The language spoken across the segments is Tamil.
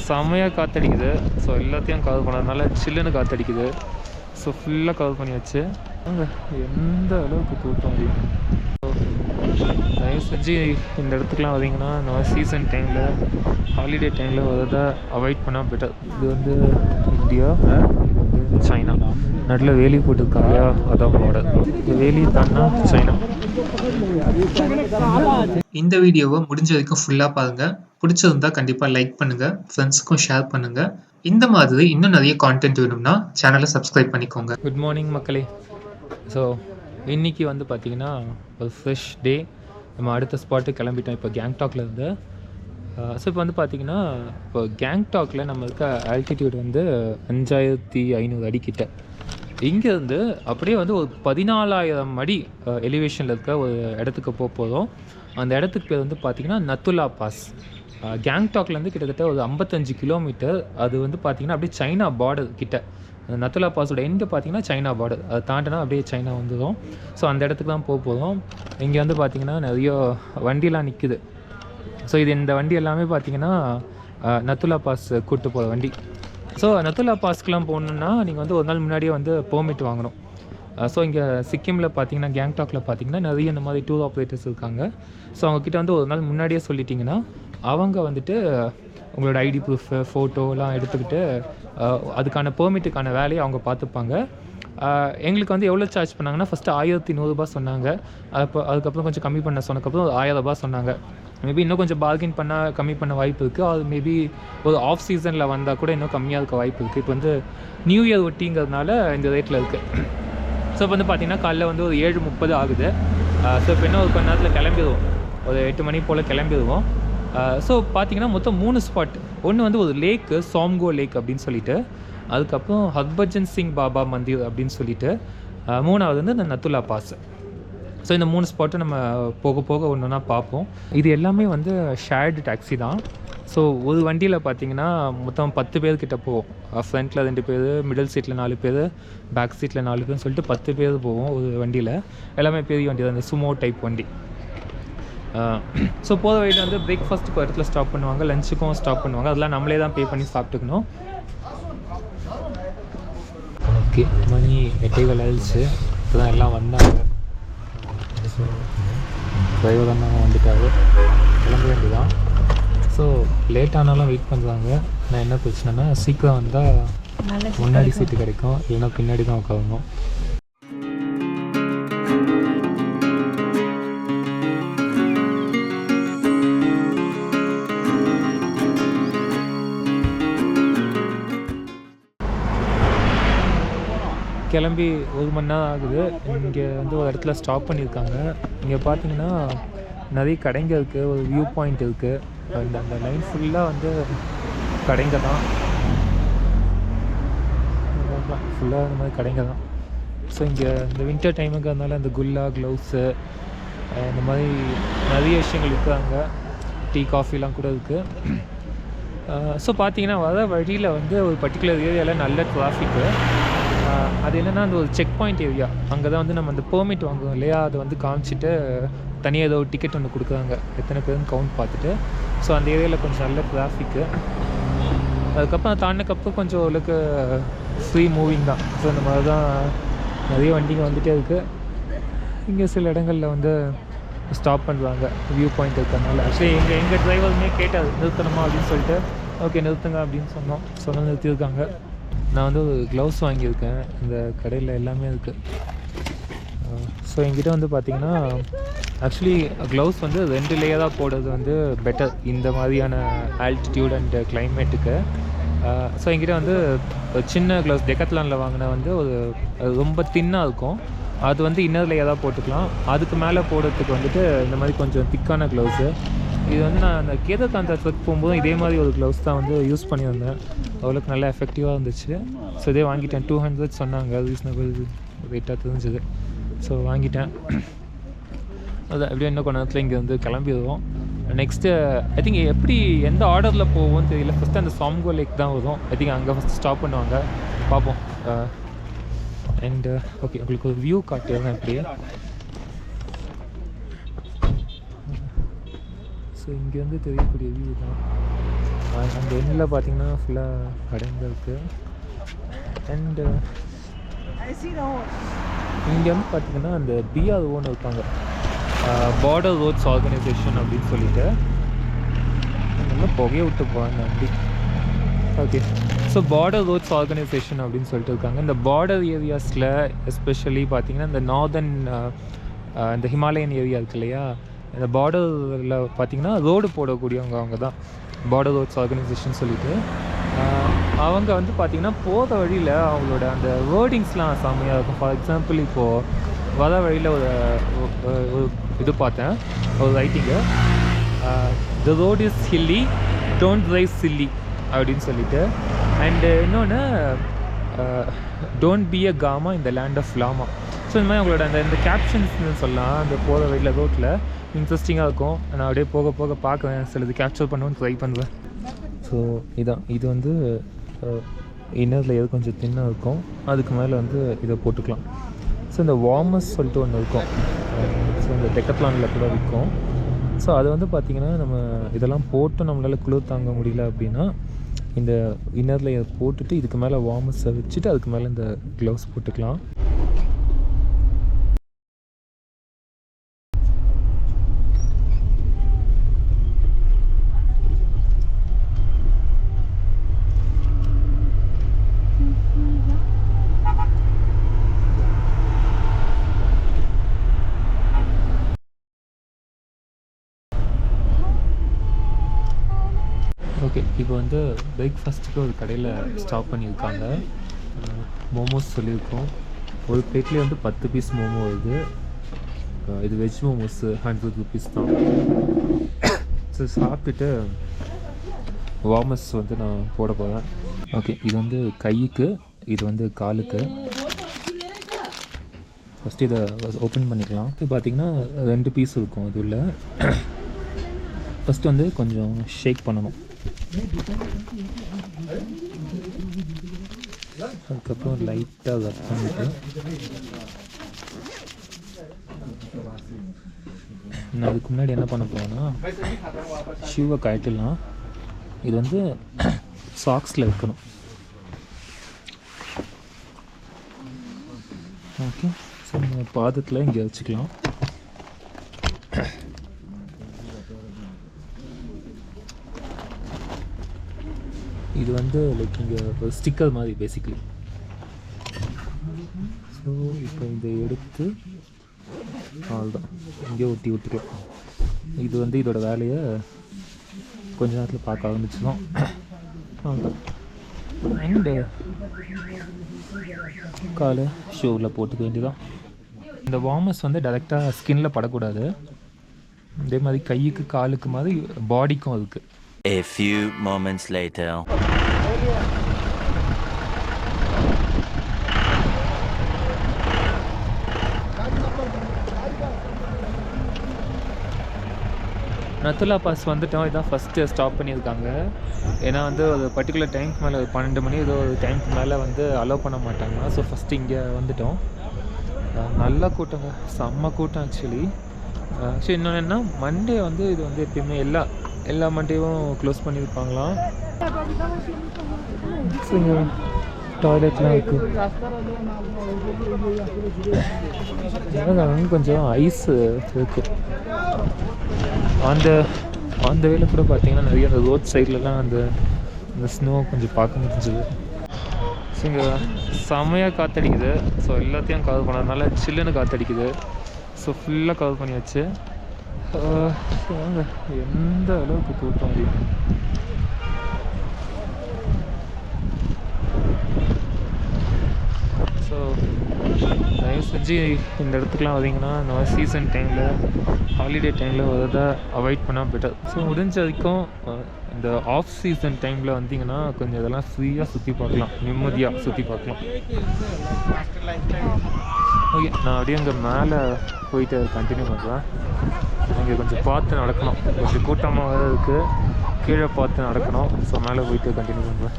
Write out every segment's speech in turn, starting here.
செமையாக காற்றடிக்குது. ஸோ எல்லாத்தையும் கவர் பண்ணதுனால சில்லுன்னு காற்றடிக்குது. ஸோ ஃபுல்லாக கவர் பண்ணியாச்சு. அங்கே எந்த அளவுக்கு கூட்டம் அதிகம். தயவு செஞ்சு இந்த இடத்துக்குலாம் வந்தீங்கன்னா இந்த மாதிரி சீசன் டைமில், ஹாலிடே டைமில் வரதை அவாய்ட் பண்ணால் பெட்டர். இது வந்து இந்தியா, இது வந்து சைனா. நடுவில் வேலி போட்டுருக்காங்க, அதான் பார்டர். இந்த வேலியை தாண்டினா சைனா. இந்த வீடியோவை முடிஞ்ச வரைக்கும் ஃபுல்லாக பாருங்கள். பிடிச்சிருந்தா கண்டிப்பாக லைக் பண்ணுங்கள், ஃப்ரெண்ட்ஸுக்கும் ஷேர் பண்ணுங்கள். இந்த மாதிரி இன்னும் நிறைய கான்டென்ட் வேணும்னா சேனலை சப்ஸ்கிரைப் பண்ணிக்கோங்க. குட் மார்னிங் மக்களே. ஸோ இன்றைக்கி வந்து பார்த்திங்கன்னா ஒரு ஃப்ரெஷ் டே. நம்ம அடுத்த ஸ்பாட்டுக்கு கிளம்பிட்டோம் இப்போ கேங்டாக்ல இருந்து. ஸோ இப்போ வந்து பார்த்திங்கன்னா இப்போ கேங்டாக்ல நம்ம இருக்க ஆல்டிடியூட் வந்து 5500 அடிக்கிட்ட. இங்கேருந்து அப்படியே வந்து ஒரு 14,000 அடி எலிவேஷனில் இருக்க ஒரு இடத்துக்கு போகிறோம். அந்த இடத்துக்கு பேர் வந்து பார்த்திங்கன்னா நத்துலா பாஸ். கேங்டாக்லேருந்து கிட்டத்தட்ட ஒரு 55 கிலோமீட்டர். அது வந்து பார்த்திங்கன்னா அப்படியே சைனா பார்டர் கிட்ட. அந்த நத்துலா பாஸோட எண்டு பார்த்திங்கன்னா சைனா பார்டர். அதை தாண்டினா அப்படியே சைனா வந்துடும். ஸோ அந்த இடத்துக்கு தான் போகிறோம். இங்கே வந்து பார்த்திங்கன்னா நிறைய வண்டிலாம் நிற்குது. ஸோ இது இந்த வண்டி எல்லாமே பார்த்திங்கன்னா நத்துலா பாஸ் கூப்பிட்டு போகிற வண்டி. ஸோ நத்துலா பாஸ்க்கெலாம் போகணுன்னா நீங்கள் வந்து ஒரு நாள் முன்னாடியே வந்து பெர்மிட் வாங்கணும். ஸோ இங்கே சிக்கிமில் பார்த்தீங்கன்னா கேங்டாக்ல பார்த்தீங்கன்னா நிறைய இந்த மாதிரி டூர் ஆப்ரேட்டர்ஸ் இருக்காங்க. ஸோ அவங்கக்கிட்ட வந்து ஒரு நாள் முன்னாடியே சொல்லிட்டிங்கன்னா அவங்க வந்துட்டு உங்களோட ஐடி ப்ரூஃபு, ஃபோட்டோலாம் எடுத்துக்கிட்டு அதுக்கான பெர்மிட்டுக்கான வேலையை அவங்க பார்த்துப்பாங்க. எங்களுக்கு வந்து எவ்வளோ சார்ஜ் பண்ணாங்கன்னா ஃபஸ்ட்டு 1100 சொன்னாங்க. அதுக்கப்புறம் கொஞ்சம் கம்மி பண்ண சொன்னதுக்கப்புறம் 1000 சொன்னாங்க. மேபி இன்னும் கொஞ்சம் பார்கின் பண்ணால் கம்மி பண்ண வாய்ப்பு இருக்குது. அது மேபி ஒரு ஆஃப் சீசனில் வந்தால் கூட இன்னும் கம்மியாக இருக்க வாய்ப்பு இருக்குது. இப்போ வந்து நியூ இயர் ஒட்டிங்கிறதுனால இந்த ரேட்டில் இருக்குது. ஸோ இப்போ வந்து பார்த்திங்கன்னா காலைல வந்து ஒரு 7:30 ஆகுது. ஸோ இப்போ இன்னும் ஒரு கொஞ்ச நேரத்தில் கிளம்பிடுவோம். ஒரு 8 மணி போல் கிளம்பிடுவோம். ஸோ பார்த்திங்கன்னா மொத்தம் 3 ஸ்பாட். ஒன்று வந்து ஒரு லேக்கு, சாம்கோ லேக் அப்படின்னு சொல்லிட்டு, அதுக்கப்புறம் ஹர்பஜன் சிங் பாபா மந்திர் அப்படின்னு சொல்லிட்டு, 3வது வந்து இந்த நத்துலா பாஸ். ஸோ இந்த 3 ஸ்பாட்டும் நம்ம போக போக ஒன்று ஒன்றா பார்ப்போம். இது எல்லாமே வந்து ஷேர்டு டாக்ஸி தான். ஸோ ஒரு வண்டியில் பார்த்திங்கன்னா மொத்தம் 10 பேர்கிட்ட போவோம். ஃப்ரண்ட்டில் 2 பேர், மிடில் சீட்டில் 4 பேர், பேக் சீட்டில் 4 பேர்னு சொல்லிட்டு 10 பேர் போவோம் ஒரு வண்டியில். எல்லாமே பெரிய வண்டி தான், இந்த சுமோ டைப் வண்டி. ஸோ போகிற வழியில் வந்து பிரேக்ஃபாஸ்ட்டுக்கு ஒரு இடத்துல ஸ்டாப் பண்ணுவாங்க, லஞ்சுக்கும் ஸ்டாப் பண்ணுவாங்க. அதெல்லாம் நம்மளே தான் பே பண்ணி சாப்பிட்டுக்கணும். ஓகே, மணி 8:15 ஆயிடுச்சு. இப்போ தான் எல்லாம் வந்தாங்க. ஸோ டிரைவர் தான் வந்துட்டார், கிளம்ப வேண்டியதான். ஸோ லேட்டானாலும் வெயிட் பண்ணுறாங்க. நான் என்ன பிரச்சனைனா சீக்கிரம் வந்தால் முன்னாடி சீட்டு கிடைக்கும், இல்லைன்னா பின்னாடி தான் உட்காரணும். கிளம்பி 1 மணி நேரம் ஆகுது. இங்கே வந்து ஒரு இடத்துல ஸ்டாப் பண்ணியிருக்காங்க. இங்கே பார்த்தீங்கன்னா நிறைய கடைங்க இருக்குது, ஒரு வியூ பாயிண்ட் இருக்குது. அந்த லைன் ஃபுல்லாக வந்து கடைங்க தான், ஃபுல்லாக இந்த மாதிரி கடைங்க தான். ஸோ இங்கே இந்த வின்டர் டைமுக்கு அதனால இந்த குல்லா, க்ளவுஸு, இந்த மாதிரி நிறைய விஷயங்கள் இருக்கிறாங்க. டீ, காஃபிலாம் கூட இருக்குது. ஸோ பார்த்தீங்கன்னா வர வழியில் வந்து ஒரு பர்டிகுலர் ஏரியாவில் நல்ல டிராஃபிக்கு. அது என்னென்னா அந்த ஒரு செக் பாயிண்ட் ஏரியா. அங்கே தான் வந்து நம்ம அந்த பெர்மிட் வாங்குவோம் இல்லையா, அதை வந்து காமிச்சிட்டு தனியாக ஏதோ ஒரு டிக்கெட் ஒன்று கொடுக்குறாங்க, எத்தனை பேருன்னு கவுண்ட் பார்த்துட்டு. ஸோ அந்த ஏரியாவில் கொஞ்சம் நல்ல டிராஃபிக்கு. அதுக்கப்புறம் தாண்டினக்கப்புறம் கொஞ்சம் ஓரளவுக்கு ஃப்ரீ மூவிங் தான். ஸோ இந்த மாதிரி தான் நிறைய வண்டிங்க வந்துகிட்டே இருக்குது. இங்கே சில இடங்களில் வந்து ஸ்டாப் பண்ணுறாங்க வியூ பாயிண்ட் இருக்கிறதுனால. ஆக்சுவலி எங்கள் டிரைவருமே கேட்டார் நிறுத்தணுமா அப்படின்னு சொல்லிட்டு, ஓகே நிறுத்துங்க அப்படின்னு சொன்னால் நிறுத்தியிருக்காங்க. நான் வந்து ஒரு க்ளவுஸ் வாங்கியிருக்கேன், இந்த கடையில் எல்லாமே இருக்குது. ஸோ என்கிட்ட வந்து பார்த்திங்கன்னா ஆக்சுவலி க்ளவுஸ் வந்து 2 லேயராக போடுறது வந்து பெட்டர் இந்த மாதிரியான ஆல்டிடியூட் அண்ட் கிளைமேட்டுக்கு. ஸோ என்கிட்ட வந்து ஒரு சின்ன க்ளவுஸ் டெக்கத்லானில் வாங்கின வந்து ஒரு ரொம்ப தின்னாக இருக்கும். அது வந்து இன்னர் லேயராக போட்டுக்கலாம். அதுக்கு மேலே போடுறதுக்கு வந்துட்டு இந்த மாதிரி கொஞ்சம் திக்கான க்ளவுஸு. இது வந்து நான் அந்த கேதார்நாத் ட்ரெக் போகும்போது இதே மாதிரி ஒரு க்ளவுஸ் தான் வந்து யூஸ் பண்ணியிருந்தேன். அவ்வளோக்கு நல்லா எஃபெக்டிவாக இருந்துச்சு. ஸோ இதே வாங்கிட்டேன். 200 சொன்னாங்க, ரீசனபிள் ரேட்டாக தெரிஞ்சுது. ஸோ வாங்கிட்டேன். அதான் எப்படியும் இன்னும் கொஞ்ச நேரத்தில் இங்கே வந்து கிளம்பிடுவோம். நெக்ஸ்ட்டு ஐ திங்க் எப்படி எந்த ஆர்டரில் போவோம்னு தெரியல. ஃபஸ்ட்டு அந்த சாம்கோ லேக் தான் வரும். ஐ திங்க் அங்கே ஃபஸ்ட்டு ஸ்டாப் பண்ணுவாங்க, பார்ப்போம். அண்டு ஓகே, உங்களுக்கு ஒரு வியூ காட்டிடுறேன் இப்படியே. ஸோ இங்கேருந்து தெரியக்கூடிய வியூ தான். அந்த எண்ணில் பார்த்தீங்கன்னா ஃபுல்லாக கடைங்க இருக்குது. அண்டு இங்கே வந்து பார்த்திங்கன்னா அந்த பிஆர்ஓன்னு இருக்காங்க, பார்டர் ரோட்ஸ் ஆர்கனைசேஷன் அப்படின்னு சொல்லிட்டு. நல்லா புகையை விட்டு போவாங்க வண்டி. Okay, so Border Roads Organisation அப்படின்னு சொல்லிட்டு இருக்காங்க. இந்த பார்டர் ஏரியாஸில் எஸ்பெஷலி பார்த்திங்கன்னா இந்த நார்தன் இந்த ஹிமாலயன் ஏரியா இருக்கு இல்லையா, இந்த பார்டரில் பார்த்திங்கன்னா ரோடு போடக்கூடியவங்க அவங்க தான் பார்டர் ரோட்ஸ் ஆர்கனைசேஷன் சொல்லிட்டு. அவங்க வந்து பார்த்திங்கன்னா போகிற வழியில் அவங்களோட அந்த வேர்டிங்ஸ்லாம் செம்மையாக இருக்கும். ஃபார் எக்ஸாம்பிள் இப்போது வர வழியில் ஒரு இது பார்த்தேன், ஒரு writing, the road is hilly, don't rice chilli அப்படின்னு சொல்லிட்டு. அண்டு இன்னொன்று, டோன்ட் பி அ காமா இந்த லேண்ட் ஆஃப் லாமா. ஸோ இந்த மாதிரி அவங்களோட இந்த கேப்ஷன்ஸ்னு சொல்லலாம். அந்த போகிற வழியில் ரோட்டில் இன்ட்ரெஸ்டிங்காக இருக்கும். நான் அப்படியே போக போக பார்க்குவேன், சிலது கேப்சர் பண்ணணும்னு ட்ரை பண்ணுவேன். ஸோ இது வந்து இன்னரில் எது கொஞ்சம் தின்னாக இருக்கும், அதுக்கு மேலே வந்து இதை போட்டுக்கலாம். ஸோ இந்த வார்மஸ் சொல்லிட்டு ஒன்று இருக்கும், ஸோ இந்த டெக்கத்லானில் கூட விற்கும். ஸோ அது வந்து பார்த்திங்கன்னா நம்ம இதெல்லாம் போட்டு நம்மளால் குளிர் தாங்க முடியல அப்படின்னா இந்த இன்னரில் இதை போட்டுட்டு இதுக்கு மேலே வார்மஸை வச்சுட்டு அதுக்கு மேலே இந்த க்ளவுஸ் போட்டுக்கலாம். ஓகே, இப்போ வந்து பிரேக்ஃபாஸ்ட்டுக்கு ஒரு கடையில் ஸ்டாப் பண்ணியிருக்காங்க. மோமோஸ் சொல்லியிருக்கோம். ஒரு பிளேட்லேயே வந்து 10 பீஸ் மோமோ வருது. இது வெஜ் மோமோஸு 100 ருபீஸ் தான். ஸோ சாப்பிட்டுட்டு வார்மஸ் வந்து நான் போட போகிறேன். ஓகே, இது வந்து கைக்கு, இது வந்து காலுக்கு. ஃபஸ்ட்டு இதை ஓப்பன் பண்ணிக்கலாம். இது பார்த்திங்கன்னா 2 பீஸ் இருக்கும் இது உள்ள. ஃபஸ்ட்டு வந்து கொஞ்சம் ஷேக் பண்ணணும், அதுக்கப்புறம் லைட்டாக ரப் பண்ணிவிட்டு நான் அதுக்கு முன்னாடி என்ன பண்ண போகிறேன்னா ஷூவை கழட்டிடலாம். இது வந்து சாக்ஸில் வைக்கணும். ஓகே, ஸோ நம்ம பாதத்தில் இங்கே வச்சுக்கலாம். இது வந்து லைக் இங்கே ஒரு ஸ்டிக்கர் மாதிரி பேசிக்கலி. ஸோ இப்போ இதை எடுத்து அவ்வளோதான் இங்கே ஒட்டி விட்டுக்கலாம். இது வந்து இதோட வேலையை கொஞ்ச நேரத்தில் பார்க்க ஆரம்பிச்சிடும். அவ்வளோதான். அண்டு காலை ஷூவில் போட்டுக்க வேண்டியதான். இந்த வார்மஸ் வந்து டைரெக்டாக ஸ்கின்ல படக்கூடாது. இதே மாதிரி கைக்கு காலுக்கு மாதிரி பாடிக்கும் அதுக்கு. A few moments later. Nathu La pass வந்துட்டோம். இதான் ஃபஸ்ட்டு ஸ்டாப் பண்ணியிருக்காங்க. ஏன்னா வந்து ஒரு பர்டிகுலர் டைமுக்கு மேலே 12 மணி ஏதோ ஒரு டைமுக்கு மேலே வந்து அலோவ் பண்ண மாட்டாங்க. ஸோ ஃபஸ்ட்டு இங்கே வந்துட்டோம். நல்ல கூட்டங்க, செம்ம கூட்டம் ஆக்சுவலி. ஸோ இன்னொன்று என்ன, மண்டே வந்து இது வந்து எப்பயுமே எல்லா மண்டேவும் க்ளோஸ் பண்ணியிருப்பாங்களாம். ஸோ இங்கே டாய்லெட்லாம் இருக்குது. கொஞ்சம் ஐஸ் இருக்குது. அந்த வேலை கூட பார்த்தீங்கன்னா நிறைய அந்த ரோட் சைட்லலாம் அந்த ஸ்னோ கொஞ்சம் பார்க்க முடிஞ்சுது. ஸோ இங்கே செம்மையாக காற்றடிக்குது. ஸோ எல்லாத்தையும் கவர் பண்ணதுனால சில்லுன்னு காற்றடிக்குது. ஸோ ஃபுல்லாக கவர் பண்ணியாச்சு. எந்த அளவுக்கு கூட்டம் முடியும். ஸோ தயவு செஞ்சு இந்த இடத்துக்குலாம் வந்தீங்கன்னா இந்த மாதிரி சீசன் டைமில், ஹாலிடே டைமில் வரதை அவாய்ட் பண்ணால் பெட்டர். ஸோ முடிஞ்ச வரைக்கும் இந்த ஆஃப் சீசன் டைமில் வந்தீங்கன்னா கொஞ்சம் இதெல்லாம் ஃப்ரீயாக சுற்றி பார்க்கலாம், நிம்மதியாக சுற்றி பார்க்கலாம். ஓகே, நான் அப்படியே அங்கே மேலே போயிட்டு கண்டினியூ பண்ணுறேன். அங்கே கொஞ்சம் பார்த்து நடக்கணும், கொஞ்சம் கூட்டமாக வேறு இருக்குது, கீழே பார்த்து நடக்கணும். ஸோ மேலே போயிட்டு கண்டினியூ பண்ணுறேன்.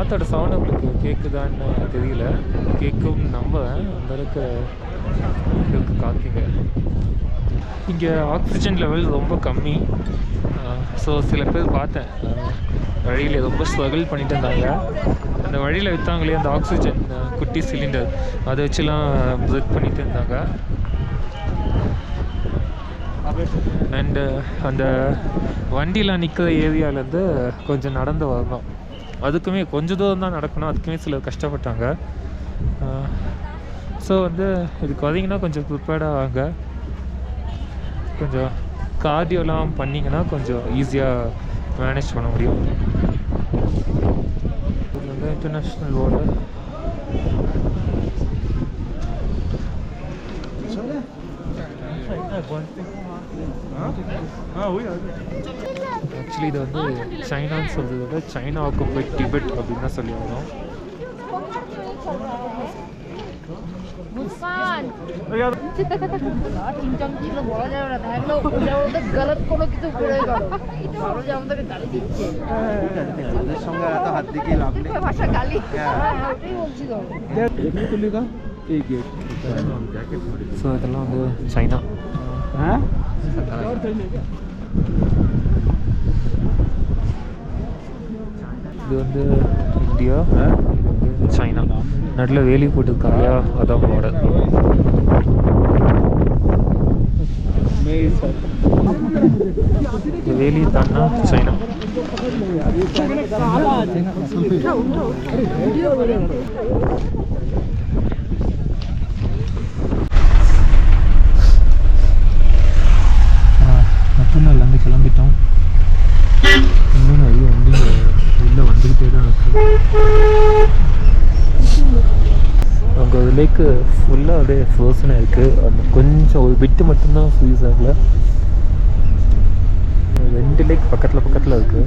காற்றோட சவுண்ட் உங்களுக்கு கேட்குதான்னு தெரியல, கேட்கும்னு நம்புவேன். அந்த அளவுக்கு இருக்கு காற்றுங்க. இங்கே ஆக்சிஜன் லெவல் ரொம்ப கம்மி. ஸோ சில பேர் பார்த்தேன் வழியில் ரொம்ப ஸ்ட்ரகிள் பண்ணிட்டு இருந்தாங்க. அந்த வழியில் விற்றாங்களே அந்த ஆக்சிஜன் குட்டி சிலிண்டர், அதை வச்சுலாம் ப்ரெத் பண்ணிட்டு இருந்தாங்க. அண்டு அந்த வண்டிலாம் நிற்கிற ஏரியாவிலேருந்து கொஞ்சம் நடந்து வரணும். அதுக்குமே கொஞ்சம் தூரம் தான் நடக்கணும், அதுக்குமே சிலர் கஷ்டப்பட்டாங்க. ஸோ வந்து இதுக்கு வந்தீங்கன்னா கொஞ்சம் ப்ரிப்பேர்டாக வாங்க. கொஞ்சம் கார்டியோலாம் பண்ணிங்கன்னா கொஞ்சம் ஈஸியாக மேனேஜ் பண்ண முடியும். இது வந்து இன்டர்நேஷ்னல் ரோடு. ஆக்சுவலி இது வந்து சைனான்னு சொல்கிறத விட சைனா ஆக்குபைட் டிபெட் அப்படின்னு தான் சொல்லி ஆகணும். मुस्कान 김정지로 뭐라냐면 달로 오자오다 गलत কোনো কিছু করে গেল ভালো যে আমাদেরকে গালি দিচ্ছে ওদের সঙ্গে এত হাত দিকে লাভ নেই ভাষা গালি ওটাই বলছি তো দেখলে তো লেখা এই গেট ஸோ இதெல்லாம் வந்து சைனா. হ্যাঁ இது வந்து இந்தியா, இது வந்து சைனா. நடுவில் வேலி போட்டிருக்காங்க, அதான் பார்டர். இந்த வேலி தாண்டா சைனா. மற்றநாள்லேருந்து கிளம்பிட்டோம். இன்னும் நிறைய வண்டிங்க உள்ளே வந்துக்கிட்டே தான் இருக்குது. அங்கே ஒரு லேக்கு ஃபுல்லாக அப்படியே ஃப்ரோசனாக இருக்குது. அந்த கொஞ்சம் ஒரு பிட்டு மட்டும்தான் ஃப்ரீஸ் ஆகலை. 2 லேக் பக்கத்தில் இருக்குது.